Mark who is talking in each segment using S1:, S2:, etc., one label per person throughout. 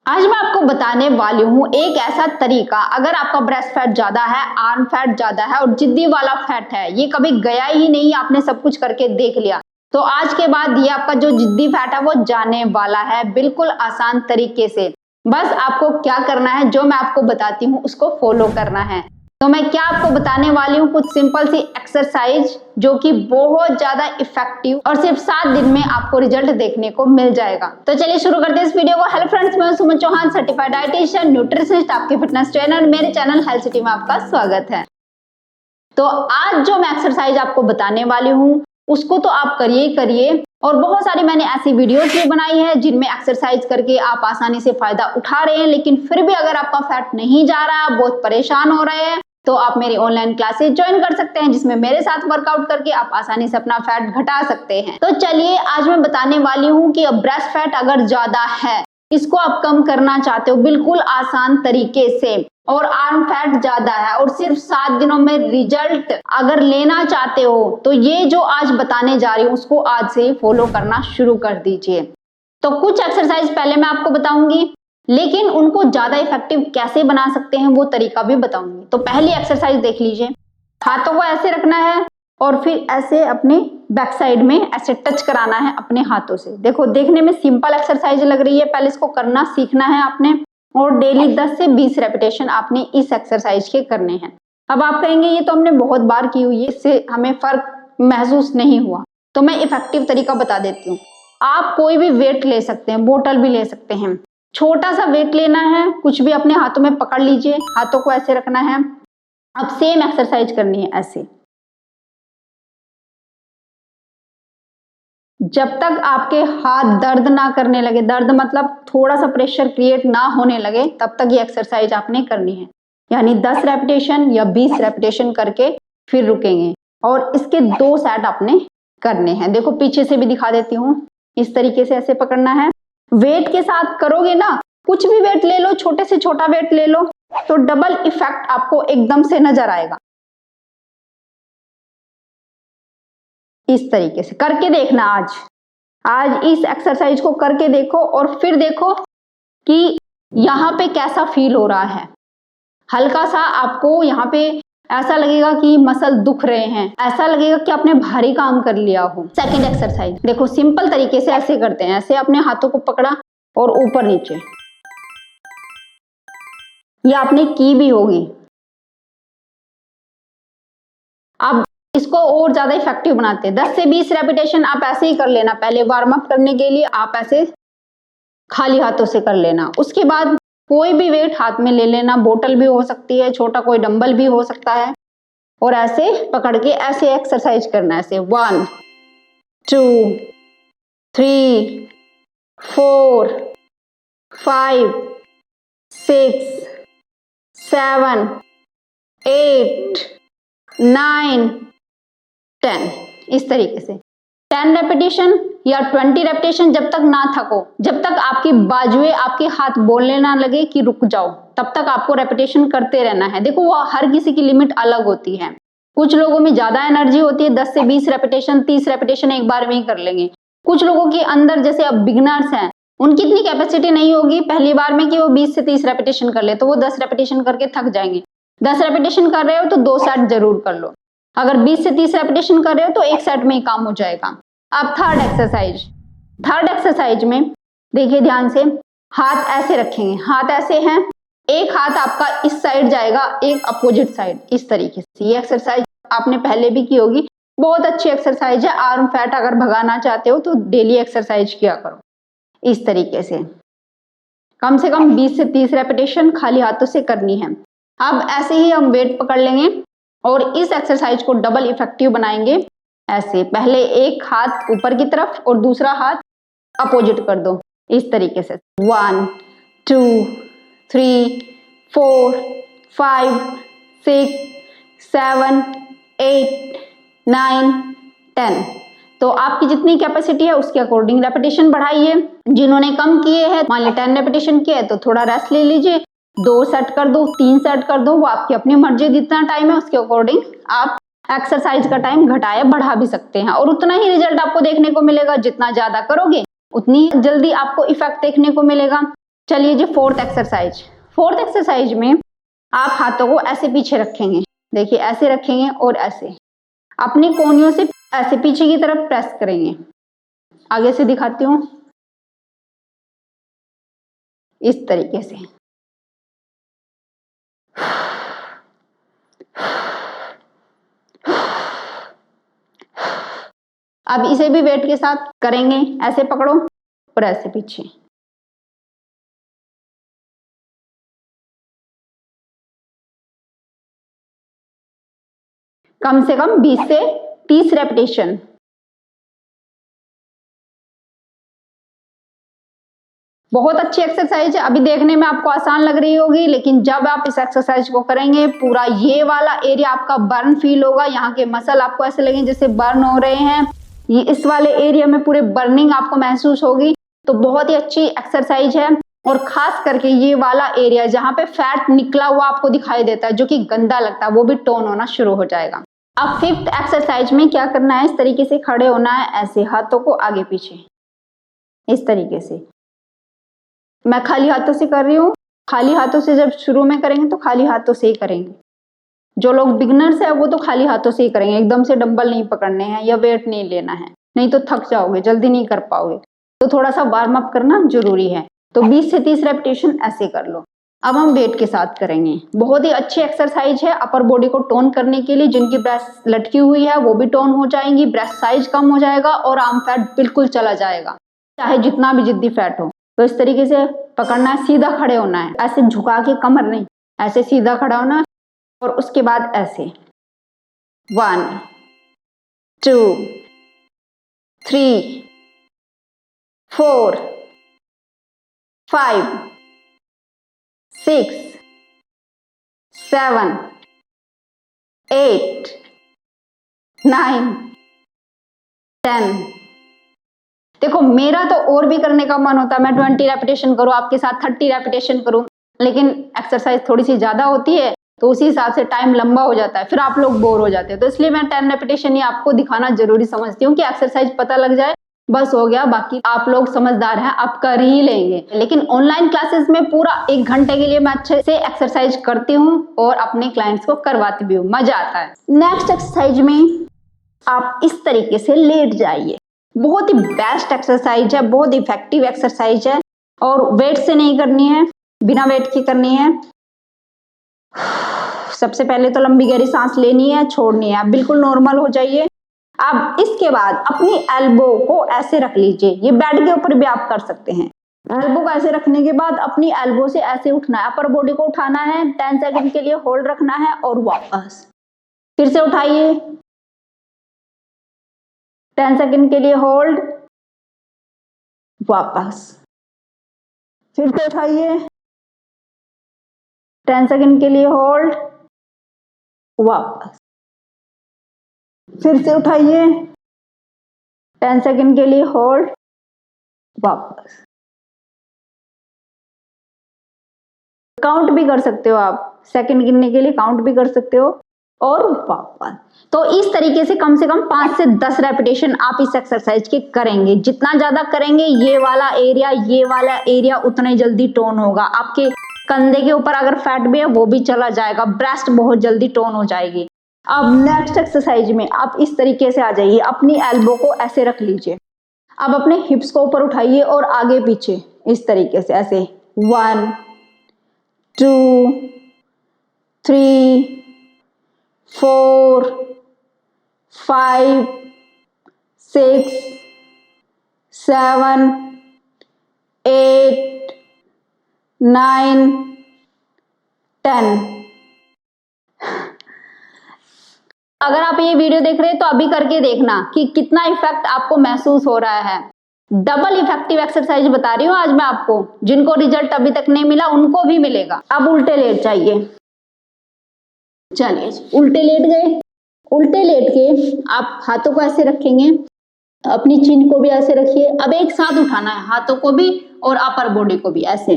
S1: आज मैं आपको बताने वाली हूँ एक ऐसा तरीका, अगर आपका ब्रेस्ट फैट ज्यादा है, आर्म फैट ज्यादा है और जिद्दी वाला फैट है, ये कभी गया ही नहीं, आपने सब कुछ करके देख लिया, तो आज के बाद ये आपका जो जिद्दी फैट है वो जाने वाला है बिल्कुल आसान तरीके से। बस आपको क्या करना है, जो मैं आपको बताती हूँ उसको फॉलो करना है। तो मैं क्या आपको बताने वाली हूँ, कुछ सिंपल सी एक्सरसाइज जो कि बहुत ज्यादा इफेक्टिव और सिर्फ 7 दिन में आपको रिजल्ट देखने को मिल जाएगा। तो चलिए शुरू करते हैं इस वीडियो को। हेलो फ्रेंड्स, मैं सुमन चौहान, सर्टिफाइड डाइटिशियन, न्यूट्रिशनिस्ट, आपके फिटनेस ट्रेनर। मेरे चैनल हेल्थ सिटी में आपका स्वागत है। तो आज जो मैं एक्सरसाइज आपको बताने वाली हूँ उसको तो आप करिए ही करिए, और बहुत सारी मैंने ऐसी वीडियोस भी बनाई है जिनमें एक्सरसाइज करके आप आसानी से फायदा उठा रहे हैं। लेकिन फिर भी अगर आपका फैट नहीं जा रहा, बहुत परेशान हो रहे हैं, तो आप मेरी ऑनलाइन क्लासेस ज्वाइन कर सकते हैं, जिसमें मेरे साथ वर्कआउट करके आप आसानी से अपना फैट घटा सकते हैं। तो चलिए आज मैं बताने वाली हूँ कि अब ब्रेस्ट फैट अगर ज्यादा है, इसको आप कम करना चाहते हो बिल्कुल आसान तरीके से, और आर्म फैट ज्यादा है और सिर्फ 7 दिनों में रिजल्ट अगर लेना चाहते हो, तो ये जो आज बताने जा रही हूँ उसको आज से ही फॉलो करना शुरू कर दीजिए। तो कुछ एक्सरसाइज पहले मैं आपको बताऊंगी, लेकिन उनको ज्यादा इफेक्टिव कैसे बना सकते हैं वो तरीका भी बताऊंगी। तो पहली एक्सरसाइज देख लीजिए। हाथों को ऐसे रखना है और फिर ऐसे अपने बैक साइड में ऐसे टच कराना है अपने हाथों से। देखो, देखने में सिंपल एक्सरसाइज लग रही है, पहले इसको करना सीखना है आपने, और डेली 10 से 20 रेपिटेशन आपने इस एक्सरसाइज के करने हैं। अब आप कहेंगे ये तो हमने बहुत बार की हुई है, इससे हमें फर्क महसूस नहीं हुआ। तो मैं इफेक्टिव तरीका बता देती हूँ। आप कोई भी वेट ले सकते हैं, बोतल भी ले सकते हैं, छोटा सा वेट लेना है, कुछ भी अपने हाथों में पकड़ लीजिए, हाथों को ऐसे रखना है। अब सेम एक्सरसाइज करनी है ऐसे, जब तक आपके हाथ दर्द ना करने लगे, दर्द मतलब थोड़ा सा प्रेशर क्रिएट ना होने लगे, तब तक ये एक्सरसाइज आपने करनी है। यानी 10 रेपिटेशन या 20 रेपिटेशन करके फिर रुकेंगे, और इसके 2 सेट आपने करने हैं। देखो पीछे से भी दिखा देती हूँ, इस तरीके से ऐसे पकड़ना है। वेट के साथ करोगे ना, कुछ भी वेट ले लो, छोटे से छोटा वेट ले लो, तो डबल इफेक्ट आपको एकदम से नजर आएगा। इस तरीके से करके देखना। आज इस एक्सरसाइज को करके देखो और फिर देखो कि यहाँ पे कैसा फील हो रहा है। हल्का सा आपको यहाँ पे ऐसा लगेगा कि मसल दुख रहे हैं, ऐसा लगेगा कि आपने भारी काम कर लिया हो। सेकंड एक्सरसाइज देखो, सिंपल तरीके से ऐसे करते हैं, ऐसे अपने हाथों को पकड़ा और ऊपर नीचे, ये आपने की भी होगी। अब इसको और ज्यादा इफेक्टिव बनाते हैं। 10 से 20 रेपिटेशन आप ऐसे ही कर लेना। पहले वार्म अप करने के लिए आप ऐसे खाली हाथों से कर लेना, उसके बाद कोई भी वेट हाथ में ले लेना, बोतल भी हो सकती है, छोटा कोई डंबल भी हो सकता है, और ऐसे पकड़ के ऐसे एक्सरसाइज करना है। ऐसे 1 2 3 4 5 6 7 8 9 10, इस तरीके से 10 रेपिटेशन या 20 रेपिटेशन, जब तक ना थको, जब तक आपकी बाजुएं, आपके हाथ बोलने ना लगे कि रुक जाओ, तब तक आपको रेपिटेशन करते रहना है। देखो वो हर किसी की लिमिट अलग होती है। कुछ लोगों में ज्यादा एनर्जी होती है, 10 से 20 रेपिटेशन, 30 रेपिटेशन एक बार में ही कर लेंगे। कुछ लोगों के अंदर, जैसे अब बिगिनर्स हैं, उनकी इतनी कैपेसिटी नहीं होगी पहली बार में कि वो 20 से 30 रेपिटेशन कर ले, तो वो 10 रेपिटेशन करके थक जाएंगे। 10 रेपिटेशन कर रहे हो तो 2 सेट जरूर कर लो। अगर 20 से 30 रेपिटेशन कर रहे हो तो 1 सेट में ही काम हो जाएगा। अब थर्ड एक्सरसाइज में देखिए ध्यान से, हाथ ऐसे रखेंगे, हाथ ऐसे हैं, एक हाथ आपका इस साइड जाएगा, एक अपोजिट साइड, इस तरीके से। ये एक्सरसाइज आपने पहले भी की होगी, बहुत अच्छी एक्सरसाइज है। आर्म फैट अगर भगाना चाहते हो तो डेली एक्सरसाइज किया करो इस तरीके से। कम से कम 20 से 30 रेपिटेशन खाली हाथों से करनी है। अब ऐसे ही हम वेट पकड़ लेंगे और इस एक्सरसाइज को डबल इफेक्टिव बनाएंगे। ऐसे पहले एक हाथ ऊपर की तरफ और दूसरा हाथ अपोजिट कर दो, इस तरीके से। 1 2 3 4 5 6 7 8 9 10। तो आपकी जितनी कैपेसिटी है उसके अकॉर्डिंग रेपिटेशन बढ़ाइए। जिन्होंने कम किए हैं, मान ली 10 रेपिटेशन किए, तो थोड़ा रेस्ट ले लीजिए, 2 सेट कर दो, 3 सेट कर दो, वो आपकी अपनी मर्जी। जितना टाइम है उसके अकॉर्डिंग आप एक्सरसाइज का टाइम घटाया बढ़ा भी सकते हैं, और उतना ही रिजल्ट आपको देखने को मिलेगा। जितना ज्यादा करोगे उतनी जल्दी आपको इफेक्ट देखने को मिलेगा। चलिए जी फोर्थ एक्सरसाइज। फोर्थ एक्सरसाइज में आप हाथों को ऐसे पीछे रखेंगे, देखिए ऐसे रखेंगे और ऐसे अपनी कोहनियों से ऐसे पीछे की तरफ प्रेस करेंगे। आगे से दिखाती हूँ, इस तरीके से। अब इसे भी वेट के साथ करेंगे, ऐसे पकड़ो और ऐसे पीछे। कम से कम 20 से 30 रेपिटेशन। बहुत अच्छी एक्सरसाइज है। अभी देखने में आपको आसान लग रही होगी, लेकिन जब आप इस एक्सरसाइज को करेंगे पूरा ये वाला एरिया आपका बर्न फील होगा। यहाँ के मसल आपको ऐसे लगेंगे जैसे बर्न हो रहे हैं। ये इस वाले एरिया में पूरे बर्निंग आपको महसूस होगी। तो बहुत ही अच्छी एक्सरसाइज है। और खास करके ये वाला एरिया जहाँ पे फैट निकला हुआ आपको दिखाई देता है, जो कि गंदा लगता है, वो भी टोन होना शुरू हो जाएगा। अब फिफ्थ एक्सरसाइज में क्या करना है, इस तरीके से खड़े होना है, ऐसे हाथों को आगे पीछे इस तरीके से। मैं खाली हाथों से कर रही हूँ। खाली हाथों से जब शुरू में करेंगे तो खाली हाथों से ही करेंगे। जो लोग बिगनर्स है वो तो खाली हाथों से ही करेंगे, एकदम से डंबल नहीं पकड़ने हैं या वेट नहीं लेना है, नहीं तो थक जाओगे, जल्दी नहीं कर पाओगे। तो थोड़ा सा वार्म अप करना जरूरी है। तो 20 से 30 रेपिटेशन ऐसे कर लो। अब हम वेट के साथ करेंगे। बहुत ही अच्छी एक्सरसाइज है अपर बॉडी को टोन करने के लिए। जिनकी ब्रेस्ट लटकी हुई है वो भी टोन हो जाएंगी, ब्रेस्ट साइज कम हो जाएगा और आर्म फैट बिल्कुल चला जाएगा, चाहे जितना भी जिद्दी फैट हो। तो इस तरीके से पकड़ना है, सीधा खड़े होना है, ऐसे झुका के कमर नहीं, ऐसे सीधा खड़ा होना है। और उसके बाद ऐसे 1 2 3 4 5 6 7 8 9 10। देखो मेरा तो और भी करने का मन होता है, मैं 20 रेपिटेशन करूं, आपके साथ 30 रेपिटेशन करूं, लेकिन एक्सरसाइज थोड़ी सी ज्यादा होती है तो उसी हिसाब से टाइम लंबा हो जाता है, फिर आप लोग बोर हो जाते हैं। तो इसलिए मैं 10 रेपिटेशन ही आपको दिखाना जरूरी समझती हूँ कि एक्सरसाइज पता लग जाए, बस हो गया। बाकी आप लोग समझदार हैं, आप कर ही लेंगे। लेकिन ऑनलाइन क्लासेस में पूरा 1 घंटे के लिए मैं अच्छे से एक्सरसाइज करती हूँ और अपने क्लाइंट्स को करवाती भी हूँ, मजा आता है। नेक्स्ट एक्सरसाइज में आप इस तरीके से लेट जाइए। बहुत ही बेस्ट एक्सरसाइज है, बहुत इफेक्टिव एक्सरसाइज है और वेट से नहीं करनी है, बिना वेट की करनी है। सबसे पहले तो लंबी गहरी सांस लेनी है, छोड़नी है। आप बिल्कुल नॉर्मल हो जाइए। अब इसके बाद अपनी एल्बो को ऐसे रख लीजिए, ये बेड के ऊपर भी आप कर सकते हैं। एल्बो को ऐसे रखने के बाद अपनी एल्बो से ऐसे उठना है, अपर बॉडी को उठाना है, 10 सेकंड के लिए होल्ड रखना है और वापस फिर से उठाइए, 10 सेकंड के लिए होल्ड, वापस फिर से उठाइए, 10 सेकंड के लिए होल्ड, वापस फिर से उठाइए, 10 सेकंड के लिए होल्ड, वापस। काउंट भी कर सकते हो आप, सेकंड गिनने के लिए काउंट भी कर सकते हो और वापस। तो इस तरीके से कम 5 से 10 रेपिटेशन आप इस एक्सरसाइज के करेंगे। जितना ज्यादा करेंगे ये वाला एरिया उतना ही जल्दी टोन होगा। आपके कंधे के ऊपर अगर फैट भी है वो भी चला जाएगा, ब्रेस्ट बहुत जल्दी टोन हो जाएगी। अब नेक्स्ट एक्सरसाइज में आप इस तरीके से आ जाइए, अपनी एल्बो को ऐसे रख लीजिए। अब अपने हिप्स को ऊपर उठाइए और आगे पीछे इस तरीके से ऐसे 1 2 3 4 5 6 7 8 9 10। अगर आप ये वीडियो देख रहे हैं तो अभी करके देखना कि कितना इफेक्ट आपको महसूस हो रहा है। डबल इफेक्टिव एक्सरसाइज बता रही हूँ आज मैं आपको, जिनको रिजल्ट अभी तक नहीं मिला उनको भी मिलेगा। अब उल्टे लेट जाइए, चलिए उल्टे लेट गए। उल्टे लेट के आप हाथों को ऐसे रखेंगे, अपनी चिन को भी ऐसे रखिए। अब एक साथ उठाना है, हाथों को भी और अपर बॉडी को भी ऐसे।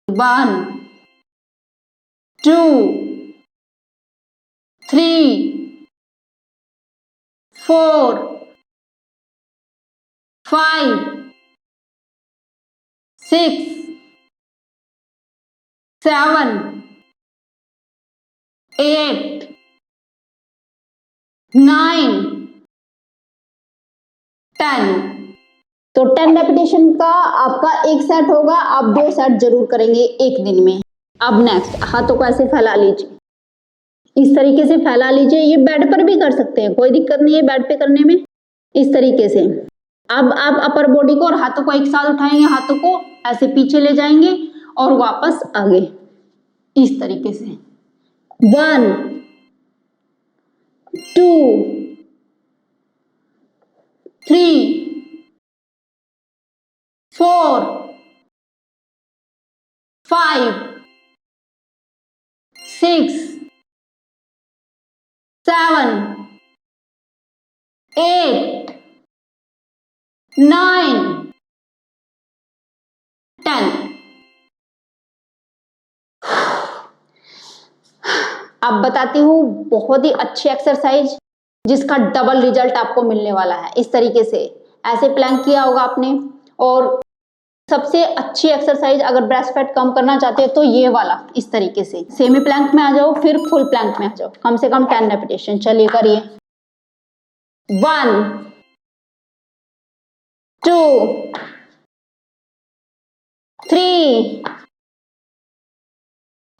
S1: 1 2 3 4 5 6 7 8 9 10। तो 10 रेपिटेशन का आपका एक सेट होगा, आप 2 सेट जरूर करेंगे एक दिन में। अब नेक्स्ट, हाथों को ऐसे फैला लीजिए, इस तरीके से फैला लीजिए। ये बेड पर भी कर सकते हैं, कोई दिक्कत नहीं है बेड पे करने में, इस तरीके से। अब आप अपर बॉडी को और हाथों को एक साथ उठाएंगे, हाथों को ऐसे पीछे ले जाएंगे और वापस आगे, इस तरीके से। 1 2 3 4 5 6 7 8 9 10। अब बताती हूँ बहुत ही अच्छी एक्सरसाइज जिसका डबल रिजल्ट आपको मिलने वाला है। इस तरीके से ऐसे प्लैंक किया होगा आपने। और सबसे अच्छी एक्सरसाइज अगर ब्रेस्ट फैट कम करना चाहते हैं तो ये वाला, इस तरीके से सेमी प्लैंक में आ जाओ, फिर फुल प्लैंक में आ जाओ, कम से कम 10 रेपिटेशन। चलिए करिए। 1 2 3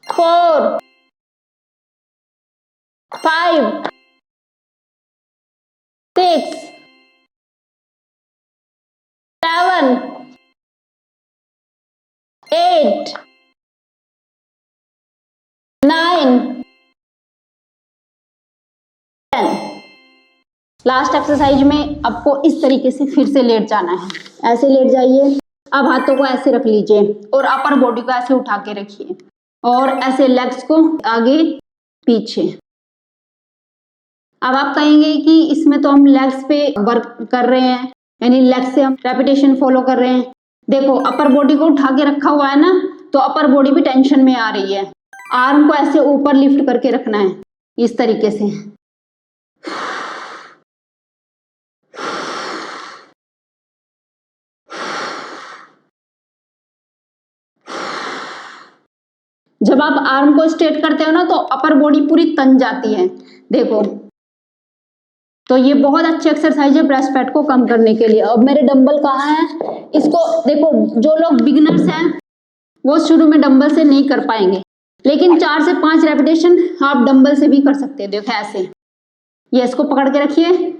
S1: 4 5 6 7 8 9 10। लास्ट एक्सरसाइज में आपको इस तरीके से फिर से लेट जाना है। ऐसे लेट जाइए। अब हाथों को ऐसे रख लीजिए और अपर बॉडी को ऐसे उठा के रखिए और ऐसे लेग्स को आगे पीछे। अब आप कहेंगे कि इसमें तो हम लेग्स पे वर्क कर रहे हैं, यानी लेग्स से हम रेपिटेशन फॉलो कर रहे हैं। देखो अपर बॉडी को उठा के रखा हुआ है ना, तो अपर बॉडी भी टेंशन में आ रही है। आर्म को ऐसे ऊपर लिफ्ट करके रखना है, इस तरीके से। जब आप आर्म को स्ट्रेट करते हो ना तो अपर बॉडी पूरी तन जाती है, देखो। तो ये बहुत अच्छी एक्सरसाइज है ब्रेस्ट फैट को कम करने के लिए। अब मेरे डंबल कहाँ है, इसको देखो। जो लोग बिगिनर्स हैं वो शुरू में डंबल से नहीं कर पाएंगे, लेकिन 4 से 5 रेपिटेशन आप डंबल से भी कर सकते हैं। देखो ऐसे, ये इसको पकड़ के रखिए।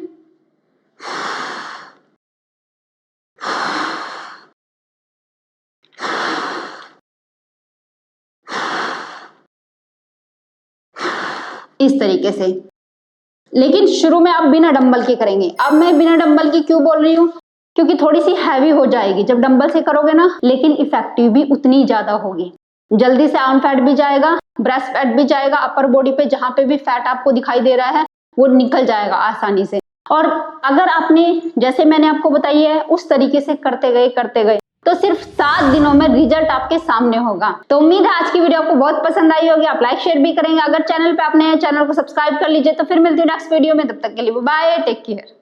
S1: इस तरीके से, लेकिन शुरू में आप बिना डंबल के करेंगे। अब मैं बिना डंबल की क्यों बोल रही हूँ, क्योंकि थोड़ी सी हैवी हो जाएगी जब डंबल से करोगे ना, लेकिन इफेक्टिव भी उतनी ज्यादा होगी। जल्दी से आर्म फैट भी जाएगा, ब्रेस्ट फैट भी जाएगा, अपर बॉडी पे जहां पे भी फैट आपको दिखाई दे रहा है वो निकल जाएगा आसानी से। और अगर आपने जैसे मैंने आपको बताई है उस तरीके से करते गए तो सिर्फ 7 दिनों में रिजल्ट आपके सामने होगा। तो उम्मीद है आज की वीडियो आपको बहुत पसंद आई होगी। आप लाइक शेयर भी करेंगे। अगर चैनल पे आपने चैनल को सब्सक्राइब कर लीजिए। तो फिर मिलती हूँ नेक्स्ट वीडियो में, तब तक के लिए बाय, टेक केयर।